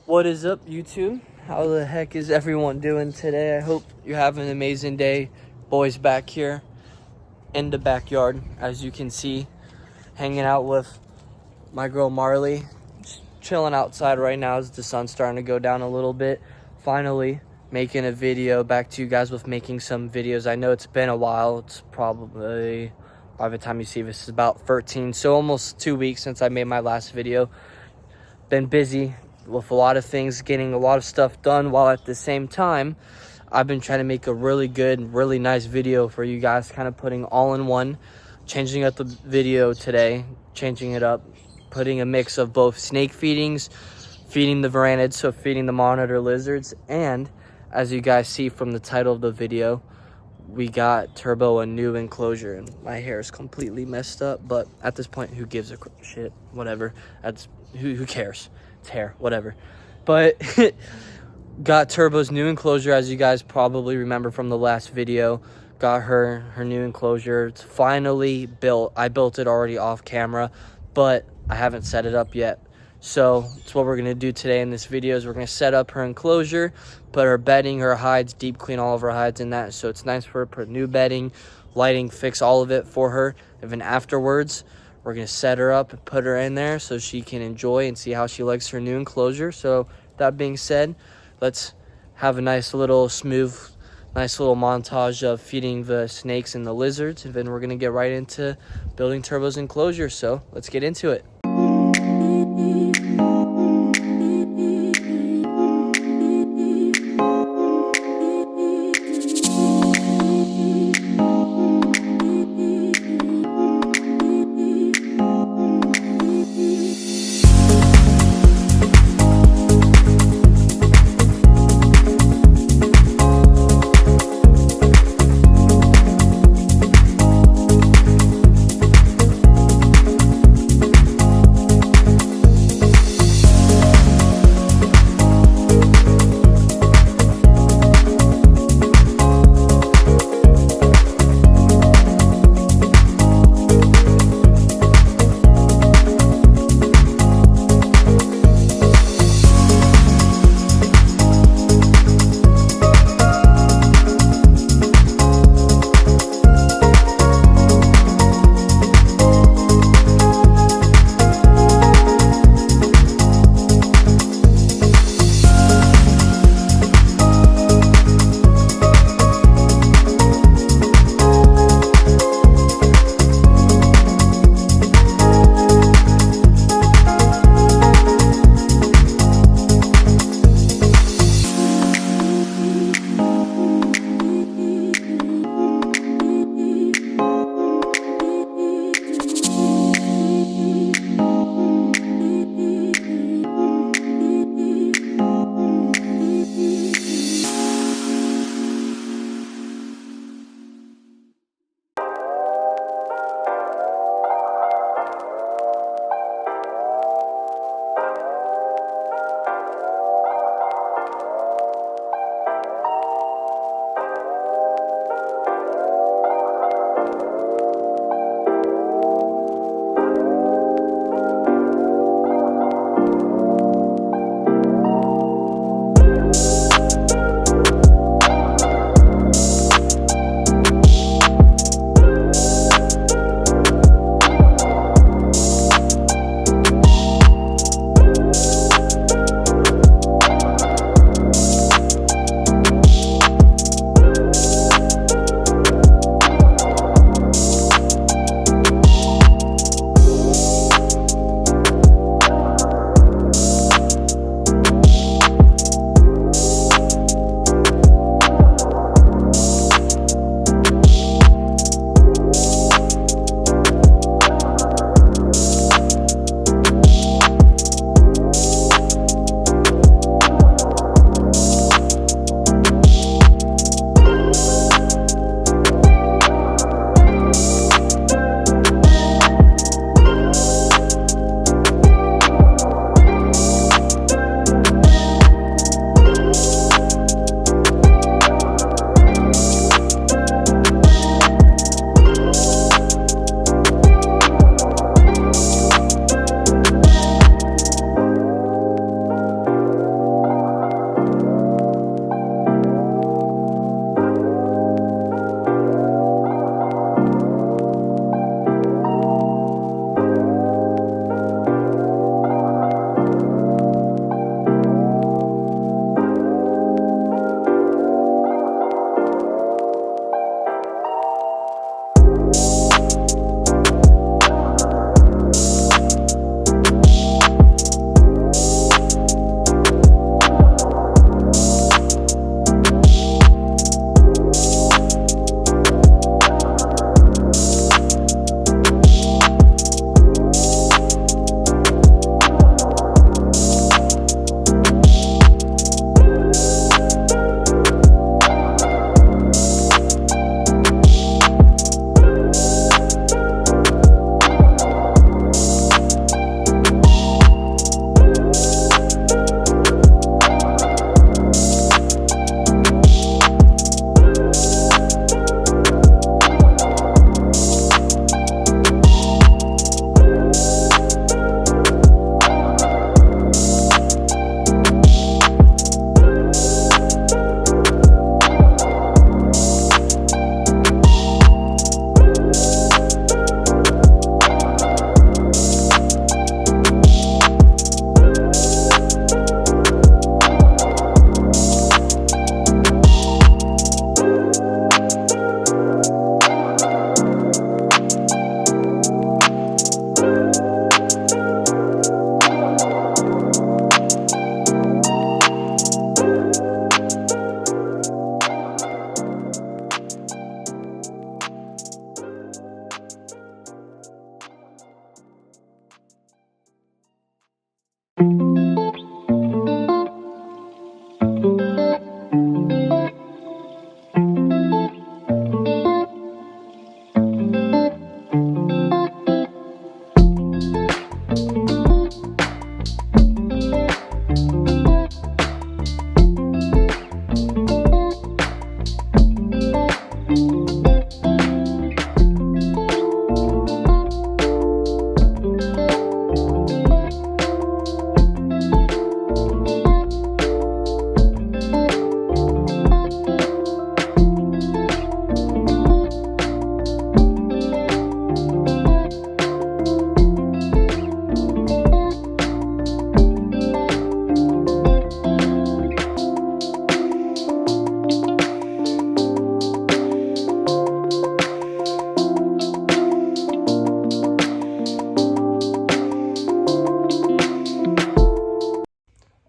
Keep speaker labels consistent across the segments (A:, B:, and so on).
A: What is up, YouTube? How the heck is everyone doing today? I hope you're having an amazing day. Boys back here in the backyard, as you can see, hanging out with my girl Marley. Just chilling outside right now as the sun's starting to go down a little bit. Finally making a video back to you guys with making some videos. I know it's been a while. It's probably, by the time you see this, is about 13, so almost 2 weeks since I made my last video. Been busy with a lot of things, getting a lot of stuff done, while at the same time I've been trying to make a really good, really nice video for you guys, kind of putting all in one, changing up the video today, changing it up, putting a mix of both snake feedings, feeding the varanids, so feeding the monitor lizards, and as you guys see from the title of the video, we got Turbo a new enclosure. And my hair is completely messed up, but at this point, who gives a shit? Whatever. That's who cares? It's hair, whatever. But got Turbo's new enclosure, as you guys probably remember from the last video. Got her new enclosure. It's finally built. I built it already off camera, but I haven't set it up yet. So it's what we're gonna do today in this video. Is we're gonna set up her enclosure, put her bedding, her hides, deep clean all of her hides in that, so it's nice for her. Put new bedding, lighting, fix all of it for her. And then afterwards, we're gonna set her up and put her in there so she can enjoy and see how she likes her new enclosure. So that being said, let's have a nice little montage of feeding the snakes and the lizards, and then we're gonna get right into building Turbo's enclosure. So let's get into it.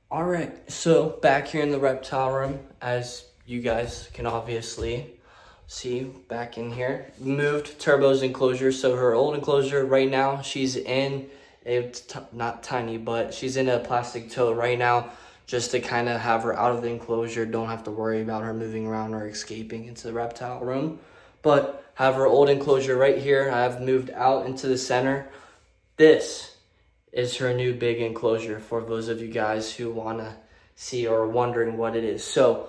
A: All right, so back here in the reptile room, as you guys can obviously see back in here, moved Turbo's enclosure. So her old enclosure right now, she's in a, not tiny, but she's in a plastic tote right now, just to kind of have her out of the enclosure. Don't have to worry about her moving around or escaping into the reptile room. But have her old enclosure right here. I have moved out into the center. This is her new big enclosure for those of you guys who want to see or wondering what it is. So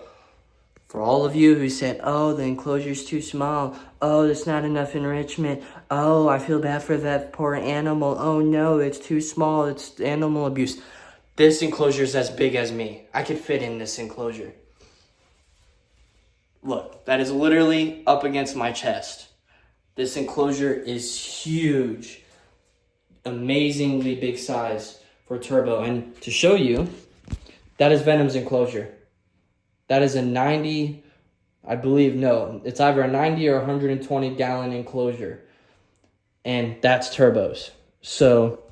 A: for all of you who said, oh, the enclosure's too small, oh, there's not enough enrichment, oh, I feel bad for that poor animal, oh no, it's too small, it's animal abuse. This enclosure is as big as me. I could fit in this enclosure. Look, that is literally up against my chest. This enclosure is huge. Amazingly big size for Turbo. And to show you, that is Venom's enclosure. That is a 90, I believe, no, it's either a 90 or 120 gallon enclosure. And that's Turbo's. So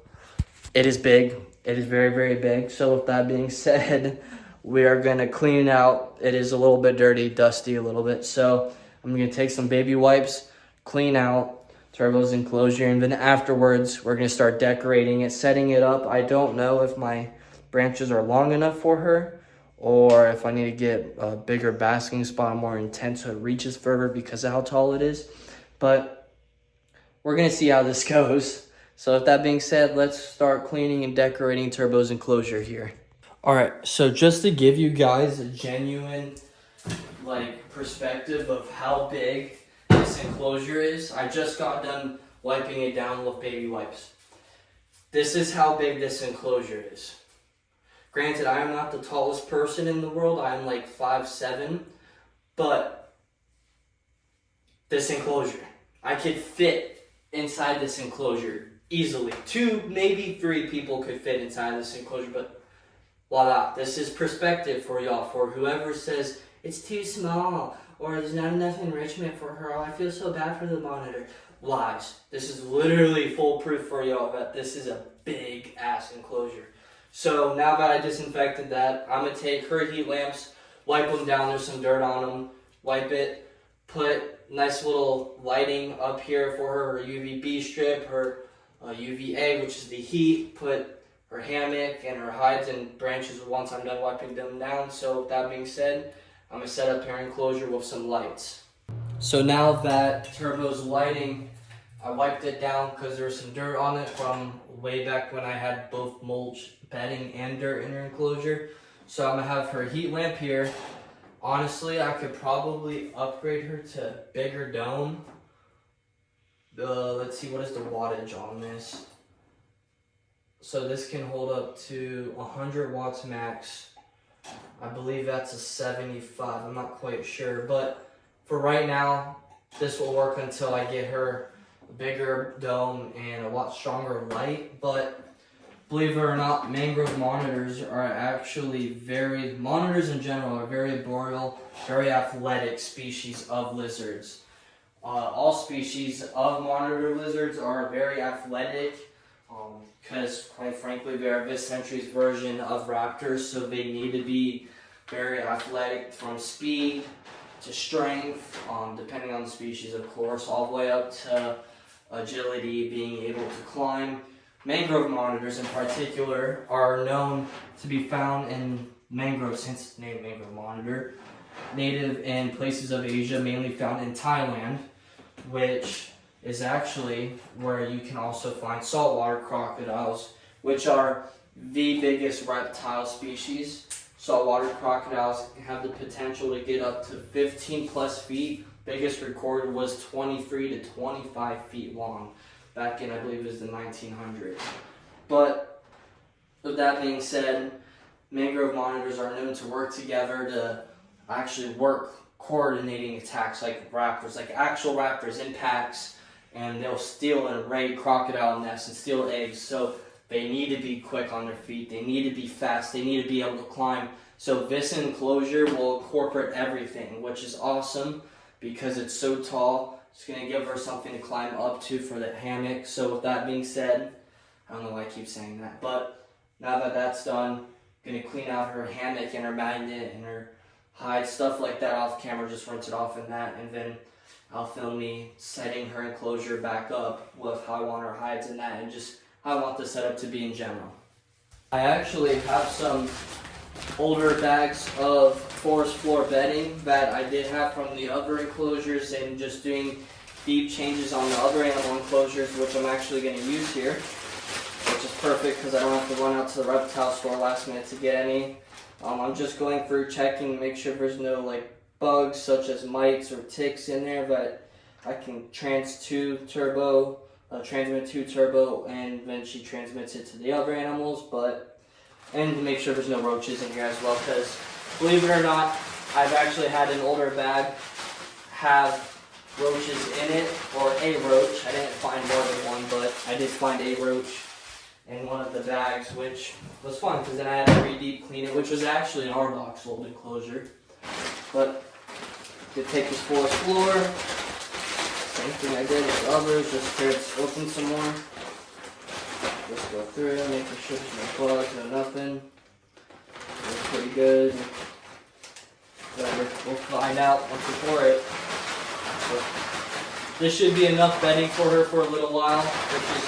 A: it is big. It is very, very big. So with that being said, we are going to clean it out. It is a little bit dirty, dusty a little bit. So I'm going to take some baby wipes, clean out Turbo's enclosure, and then afterwards we're going to start decorating it, setting it up. I don't know if my branches are long enough for her or if I need to get a bigger basking spot, more intense so it reaches further because of how tall it is. But we're going to see how this goes. So with that being said, let's start cleaning and decorating Turbo's enclosure here. All right, so just to give you guys a genuine perspective of how big this enclosure is, I just got done wiping it down with baby wipes. This is how big this enclosure is. Granted, I am not the tallest person in the world. I am like 5'7", but this enclosure, I could fit inside this enclosure easily. 2, maybe 3 people could fit inside this enclosure, but voila, this is perspective for y'all. For whoever says it's too small or there's not enough enrichment for her, oh, I feel so bad for the monitor. Lies. This is literally foolproof for y'all that this is a big ass enclosure. So now that I disinfected that, I'm gonna take her heat lamps, wipe them down, there's some dirt on them, wipe it, put nice little lighting up here for her UVB strip, her UVA, which is the heat, put her hammock and her hides and branches once I'm done wiping them down. So with that being said, I'm going to set up her enclosure with some lights. So now that Turbo's lighting, I wiped it down because there's some dirt on it from way back when I had both mulch, bedding, and dirt in her enclosure. So I'm going to have her heat lamp here. Honestly, I could probably upgrade her to bigger dome. Let's see, what is the wattage on this? So this can hold up to 100 watts max. I believe that's a 75. I'm not quite sure, but for right now, this will work until I get her a bigger dome and a lot stronger light. But believe it or not, mangrove monitors are actually monitors in general are very arboreal, very athletic species of lizards. All species of monitor lizards are very athletic because, quite frankly, they're this century's version of raptors, so they need to be very athletic from speed to strength, depending on the species, of course, all the way up to agility, being able to climb. Mangrove monitors, in particular, are known to be found in mangroves, hence the name mangrove monitor, native in places of Asia, mainly found in Thailand, which is actually where you can also find saltwater crocodiles, which are the biggest reptile species. Saltwater crocodiles have the potential to get up to 15 plus feet. Biggest recorded was 23 to 25 feet long back in, I believe it was the 1900s. But with that being said, mangrove monitors are known to work together to actually work coordinating attacks like raptors, like actual raptors in packs, and they'll steal and raid crocodile nests and steal eggs. So they need to be quick on their feet, they need to be fast, they need to be able to climb. So this enclosure will incorporate everything, which is awesome because it's so tall. It's going to give her something to climb up to for the hammock. So with that being said, I don't know why I keep saying that, but now that that's done, gonna clean out her hammock and her magnet and her hide, stuff like that off camera, just rinse it off in that, and then I'll film me setting her enclosure back up with how I want her hides and that, and just how I want the setup to be in general. I actually have some older bags of forest floor bedding that I did have from the other enclosures, and just doing deep changes on the other animal enclosures, which I'm actually going to use here, which is perfect because I don't have to run out to the reptile store last minute to get any. I'm just going through checking, make sure there's no like bugs such as mites or ticks in there that I can transmit to Turbo, and then she transmits it to the other animals. And to make sure there's no roaches in here as well, because believe it or not, I've actually had an older bag have roaches in it, or a roach. I didn't find more than one, but I did find a roach in one of the bags, which was fun because then I had to re-deep clean it, which was actually an R-Box old enclosure. But to take this forest floor, same thing I did with the others, just tear it open some more. Just go through it, making sure there's no bugs, no nothing. Looks pretty good. Whatever, we'll find out once we pour it. So, this should be enough bedding for her for a little while, which is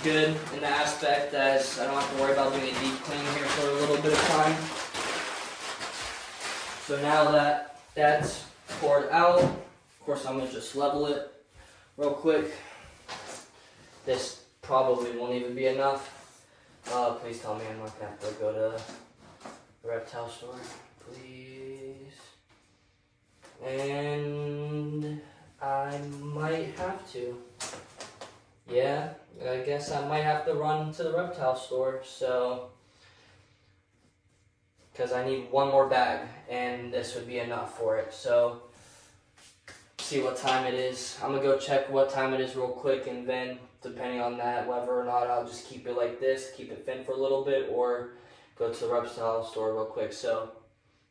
A: good in the aspect as I don't have to worry about doing a deep clean here for a little bit of time. So now that that's poured out, of course I'm going to just level it real quick. This probably won't even be enough. Please tell me I'm not going to have to go to the reptile store, please. And I might have to. Yeah, I guess I might have to run to the reptile store, so, because I need one more bag, and this would be enough for it. So, see what time it is. I'm going to go check what time it is real quick, and then, depending on that, whether or not I'll just keep it like this, keep it thin for a little bit, or go to the reptile store real quick. So,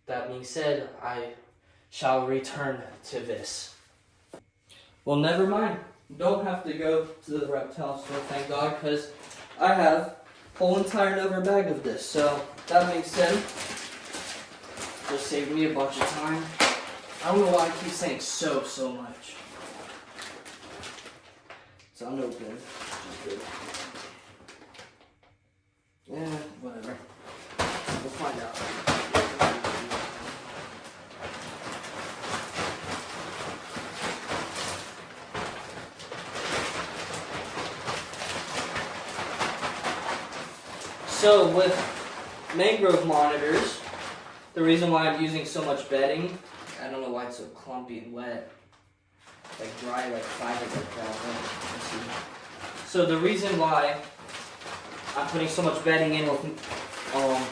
A: that being said, I shall return to this. Well, never mind. Don't have to go to the reptile store, thank God, because I have a whole entire another bag of this. So that makes sense. Just saved me a bunch of time. I don't know why I keep saying so much. It's unopened, which is good. Yeah, whatever. We'll find out. So with mangrove monitors, the reason why I'm using so much bedding, I don't know why it's so clumpy and wet, like dry, like fiber like that. Let's see. So the reason why I'm putting so much bedding in with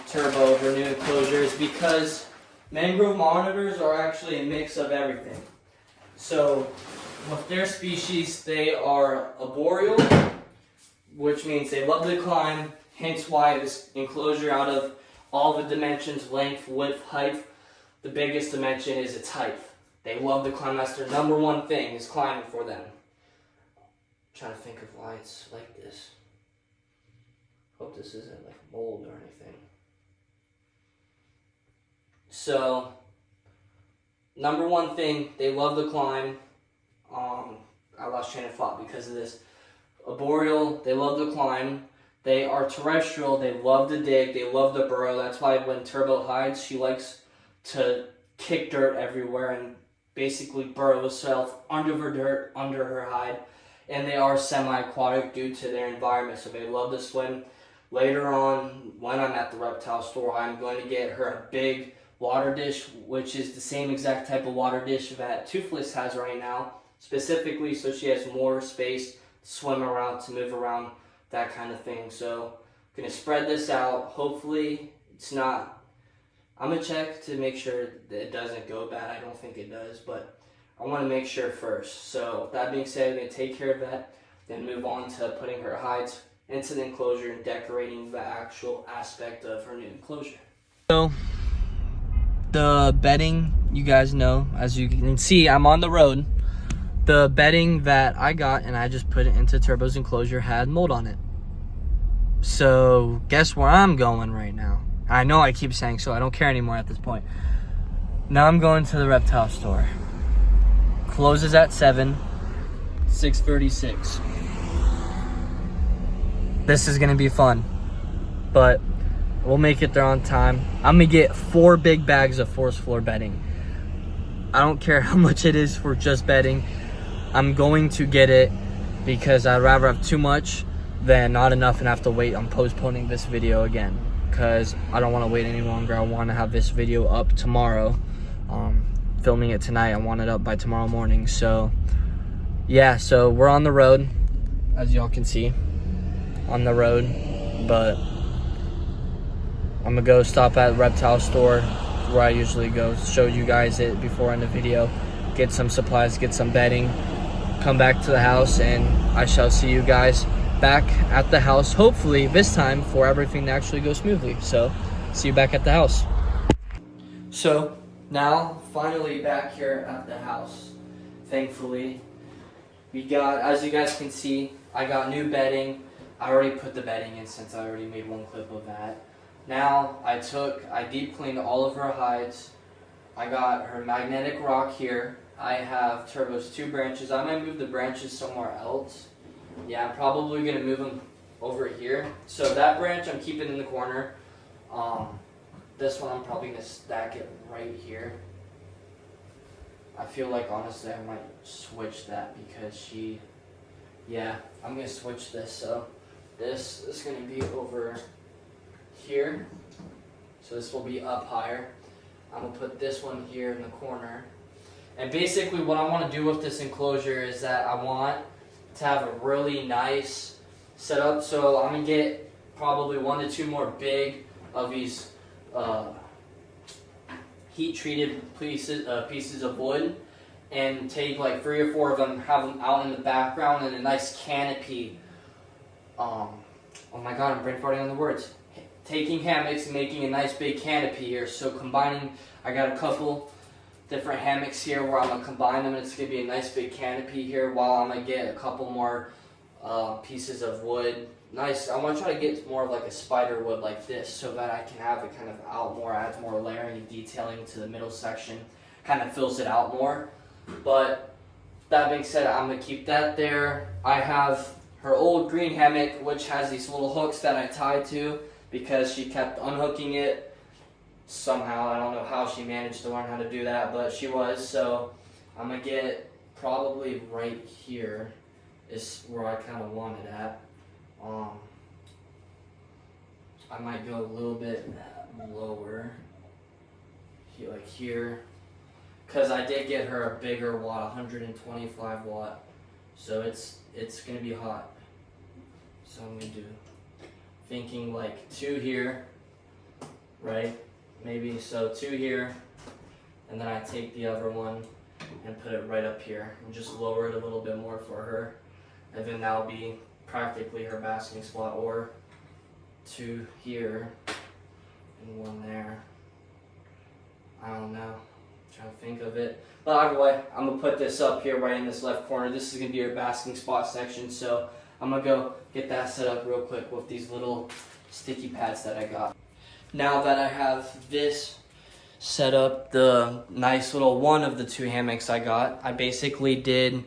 A: Turbo, her new enclosure, is because mangrove monitors are actually a mix of everything. So with their species, they are arboreal, which means they love to climb. Hence why this enclosure, out of all the dimensions, length, width, height, the biggest dimension is its height. They love to climb. That's their number one thing, is climbing for them. I'm trying to think of why it's like this. Hope this isn't like mold or anything. So, number one thing, they love to climb. I lost train of thought because of this. Arboreal, they love to climb. They are terrestrial, they love to dig, they love to burrow. That's why when Turbo hides, she likes to kick dirt everywhere and basically burrow herself under her dirt, under her hide. And they are semi-aquatic due to their environment, so they love to swim. Later on, when I'm at the reptile store, I'm going to get her a big water dish, which is the same exact type of water dish that Toothless has right now, specifically so she has more space to swim around, to move around, that kind of thing. So I'm going to spread this out. Hopefully it's not, I'm going to check to make sure that it doesn't go bad. I don't think it does, but I want to make sure first. So that being said, I'm going to take care of that, then move on to putting her hides into the enclosure and decorating the actual aspect of her new enclosure. So the bedding, you guys know, as you can see, I'm on the road. The bedding that I got and I just put it into Turbo's enclosure had mold on it. So guess where I'm going right now? I know I keep saying so. I don't care anymore at this point. Now I'm going to the reptile store. Closes at 7. 6:36. This is gonna be fun, but we'll make it there on time. I'm gonna get 4 big bags of force floor bedding. I don't care how much it is for just bedding. I'm going to get it because I'd rather have too much than not enough and have to wait. I'm postponing this video again because I don't want to wait any longer. I want to have this video up tomorrow. Filming it tonight. I want it up by tomorrow morning. So yeah, so we're on the road, as y'all can see, on the road, but I'm gonna go stop at reptile store where I usually go, show you guys it before in the video, get some supplies, get some bedding, come back to the house, and I shall see you guys back at the house, hopefully this time for everything to actually go smoothly. So see you back at the house. So now finally back here at the house, thankfully. We got, as you guys can see, I got new bedding. I already put the bedding in since I already made one clip of that. Now I deep cleaned all of her hides. I got her magnetic rock here. I have Turbo's 2 branches. I might move the branches somewhere else. Yeah, I'm probably gonna move them over here. So that branch I'm keeping in the corner. This one I'm probably gonna stack it right here. I feel like honestly I might switch that because I'm gonna switch this. So this is gonna be over here. So this will be up higher. I'm gonna put this one here in the corner. And basically what I want to do with this enclosure is that I want to have a really nice setup. So I'm gonna get probably 1 to 2 more big of these heat treated pieces of wood, and take like 3 or 4 of them, have them out in the background, and a nice canopy. Oh my god, I'm brain farting on the words. Taking hammocks and making a nice big canopy here. So combining, I got a couple different hammocks here where I'm gonna combine them, and it's gonna be a nice big canopy here, while I'm gonna get a couple more pieces of wood. Nice. I want to try to get more of like a spider wood like this, so that I can have it kind of out more, adds more layering and detailing to the middle section, kind of fills it out more. But that being said, I'm gonna keep that there. I have her old green hammock, which has these little hooks that I tied to because she kept unhooking it somehow. I don't know how she managed to learn how to do that, but she was. So I'm gonna get probably right here is where I kind of want it at. I might go a little bit lower, like here, because I did get her a bigger watt, 125 watt, so it's gonna be hot. So I'm gonna do, thinking like 2 here, right? Maybe so 2 here, and then I take the other one and put it right up here and just lower it a little bit more for her, and then that'll be practically her basking spot, or 2 here and 1 there. I don't know, I'm trying to think of it. But either way, I'm gonna put this up here right in this left corner. This is gonna be your basking spot section, so I'm gonna go get that set up real quick with these little sticky pads that I got. Now that I have this set up, the nice little one of the 2 hammocks I got, I basically did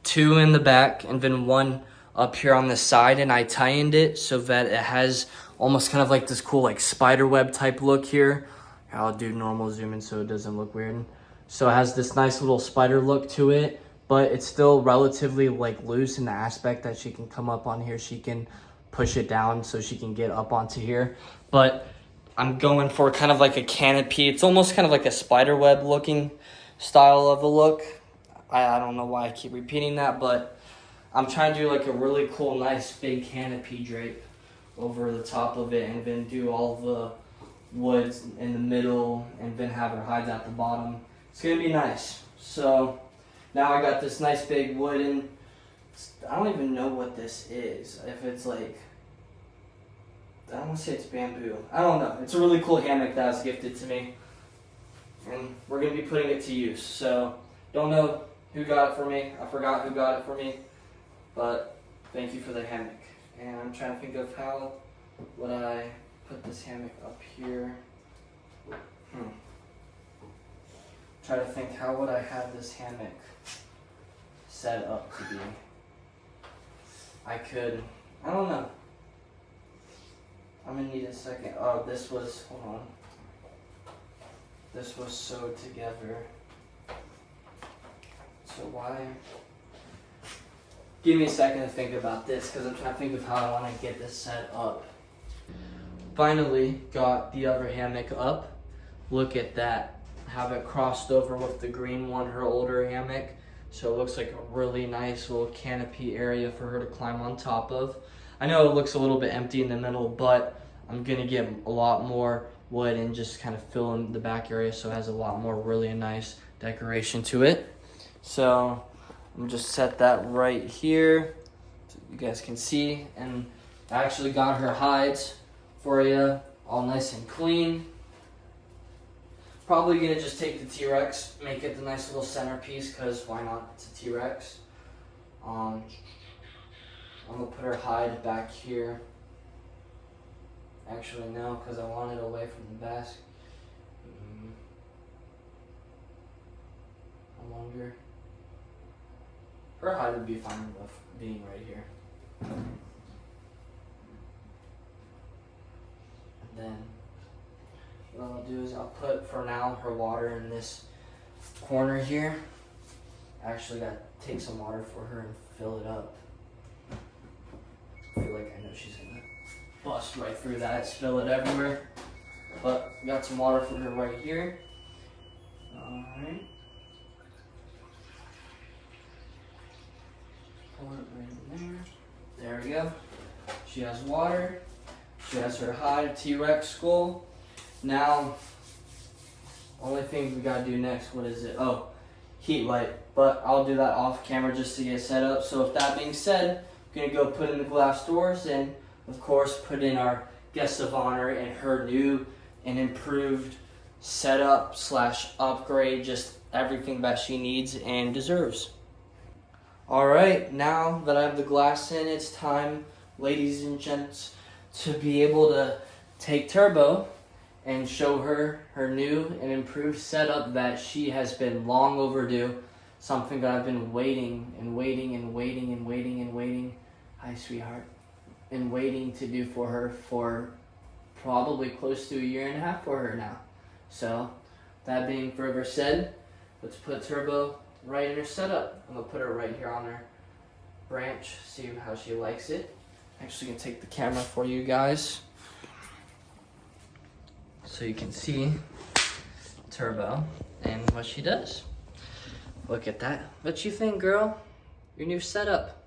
A: 2 in the back and then 1 up here on the side, and I tie-ined it so that it has almost kind of like this cool like spider web type look here. I'll do normal zoom in so it doesn't look weird. So it has this nice little spider look to it, but it's still relatively like loose in the aspect that she can come up on here. She can push it down so she can get up onto here. But I'm going for kind of like a canopy. It's almost kind of like a spider web looking style of a look. I don't know why I keep repeating that, but I'm trying to do like a really cool, nice big canopy drape over the top of it, and then do all the woods in the middle, and then have her hides at the bottom. It's gonna be nice. So now I got this nice big wooden, I don't even know what this is. If it's like, I don't want to say it's bamboo. I don't know. It's a really cool hammock that was gifted to me, and we're gonna be putting it to use. So don't know who got it for me. I forgot who got it for me. But thank you for the hammock. And I'm trying to think of how would I put this hammock up here. Try to think, how would I have this hammock set up to be? I don't know. I'm gonna need a second. Oh, hold on. This was sewed together. So why? Give me a second to think about this, because I'm trying to think of how I want to get this set up. Finally got the other hammock up. Look at that. Have it crossed over with the green one, her older hammock. So it looks like a really nice little canopy area for her to climb on top of. I know it looks a little bit empty in the middle, but I'm gonna get a lot more wood and just kind of fill in the back area so it has a lot more really nice decoration to it. So I'm just set that right here so you guys can see. And I actually got her hides for you, all nice and clean. Probably gonna just take the T-Rex, make it the nice little centerpiece, because why not? It's a T-Rex. I'm gonna put her hide back here. Actually, no, because I want it away from the basket. I wonder. Her hide would be fine with being right here. And then what I'll do is I'll put, for now, her water in this corner here. Actually, gotta take some water for her and fill it up. I feel like I know she's gonna bust right through that, spill it everywhere. But got some water for her right here. Alright. Pour it right in there. There we go. She has water. She has her hide T-Rex skull. Now, only thing we gotta do next, what is it? Oh, heat light. But I'll do that off camera just to get set up. So with that being said, I'm gonna go put in the glass doors and of course put in our guest of honor and her new and improved setup / upgrade, just everything that she needs and deserves. Alright, now that I have the glass in, it's time, ladies and gents, to be able to take Turbo and show her her new and improved setup that she has been long overdue. Something that I've been waiting and waiting and waiting and waiting and waiting. Hi, sweetheart. And waiting to do for her for probably close to 1.5 years for her now. So, that being further said, let's put Turbo right in her setup. I'm gonna put her right here on her branch, see how she likes it. Actually gonna take the camera for you guys so you can see Turbo and what she does. Look at that. What you think, girl? Your new setup.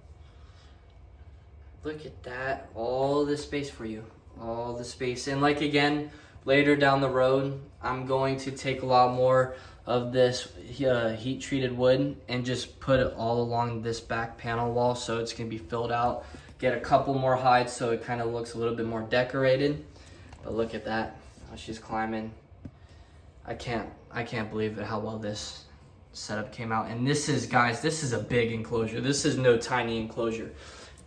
A: Look at that. All the space for you. All the space. And like again, later down the road, I'm going to take a lot more of this heat treated wood and just put it all along this back panel wall so it's gonna be filled out. Get a couple more hides so it kind of looks a little bit more decorated. But look at that, how she's climbing. I can't believe it, how well this setup came out. And this is, guys, this is a big enclosure. This is no tiny enclosure.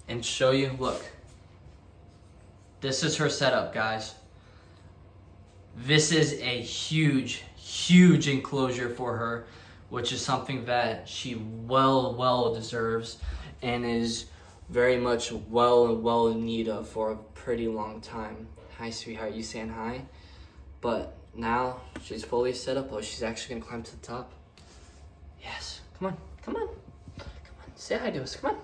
A: And show you, look. This is her setup, guys. This is a huge, huge enclosure for her, which is something that she well deserves and is very much well in need of for a pretty long time. Hi, sweetheart, you saying hi? But now she's fully set up. Oh, she's actually gonna climb to the top. Yes, come on, come on, come on, say hi to us, come on.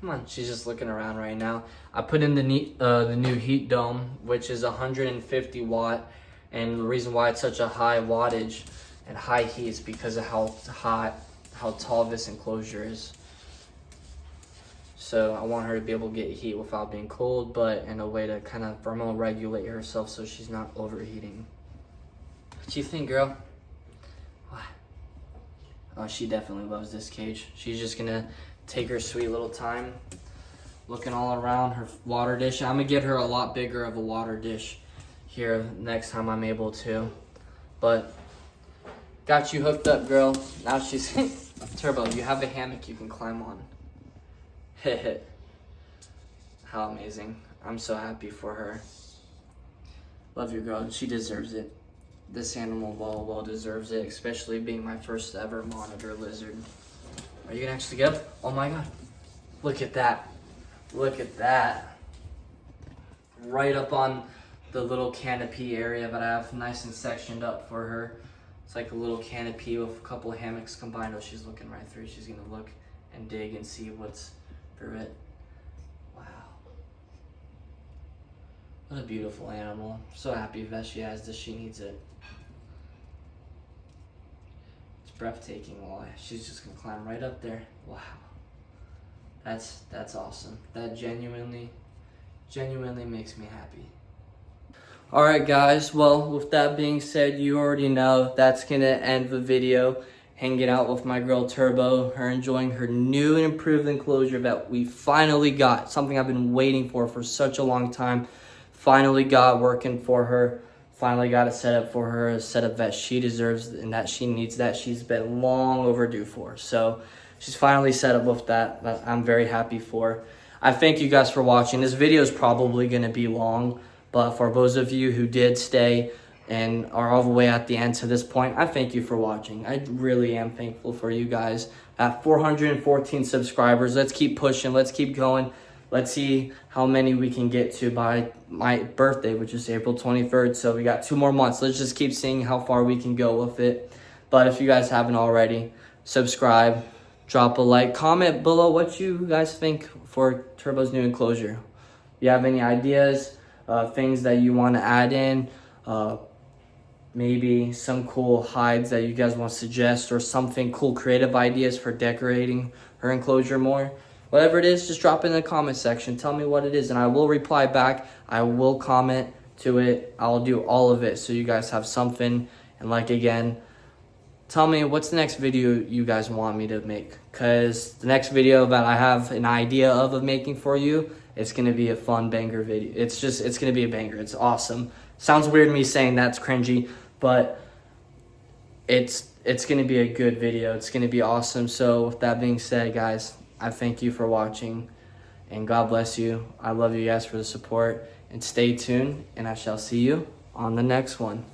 A: Come on, she's just looking around right now. I put in the new heat dome, which is 150 watt. And the reason why it's such a high wattage and high heat is because of how tall this enclosure is. So I want her to be able to get heat without being cold, but in a way to kind of thermoregulate herself so she's not overheating. What you think, girl? What? Oh, she definitely loves this cage. She's just gonna take her sweet little time looking all around her water dish. I'm gonna get her a lot bigger of a water dish here next time I'm able to. But got you hooked up, girl. Now she's Turbo, you have a hammock you can climb on. How amazing. I'm so happy for her. Love your girl. She deserves it. This animal well deserves it, especially being my first ever monitor lizard. Are you gonna actually get up? Oh my God. Look at that. Look at that. Right up on the little canopy area that I have nice and sectioned up for her. It's like a little canopy with a couple of hammocks combined. Oh, she's looking right through. She's gonna look and dig and see what's through it. Wow. What a beautiful animal. So happy that she has this. She needs it. It's breathtaking. Well, she's just gonna climb right up there. Wow. That's awesome. That genuinely makes me happy. All right, guys. Well, with that being said, you already know that's gonna end the video. Hanging out with my girl Turbo, her enjoying her new and improved enclosure that we finally got. Something I've been waiting for such a long time. Finally got working for her. Finally got it set up for her, a setup that she deserves and that she needs, that she's been long overdue for. So she's finally set up with that I'm very happy for. I thank you guys for watching. This video is probably going to be long, but for those of you who did stay and are all the way at the end to this point, I thank you for watching. I really am thankful for you guys. At 414 subscribers, let's keep pushing. Let's keep going. Let's see how many we can get to by my birthday, which is April 23rd. So we got 2 more months. Let's just keep seeing how far we can go with it. But if you guys haven't already, subscribe, drop a like, comment below what you guys think for Turbo's new enclosure. If you have any ideas, things that you want to add in, maybe some cool hides that you guys want to suggest, or something cool, creative ideas for decorating her enclosure more. Whatever it is, just drop it in the comment section. Tell me what it is, and I will reply back. I will comment to it. I'll do all of it so you guys have something. And like, again, tell me what's the next video you guys want me to make, because the next video that I have an idea of making for you, it's going to be a fun banger video. It's going to be a banger. It's awesome. Sounds weird me saying that's cringy, but it's going to be a good video. It's going to be awesome. So with that being said, guys, I thank you for watching, and God bless you. I love you guys for the support, and stay tuned, and I shall see you on the next one.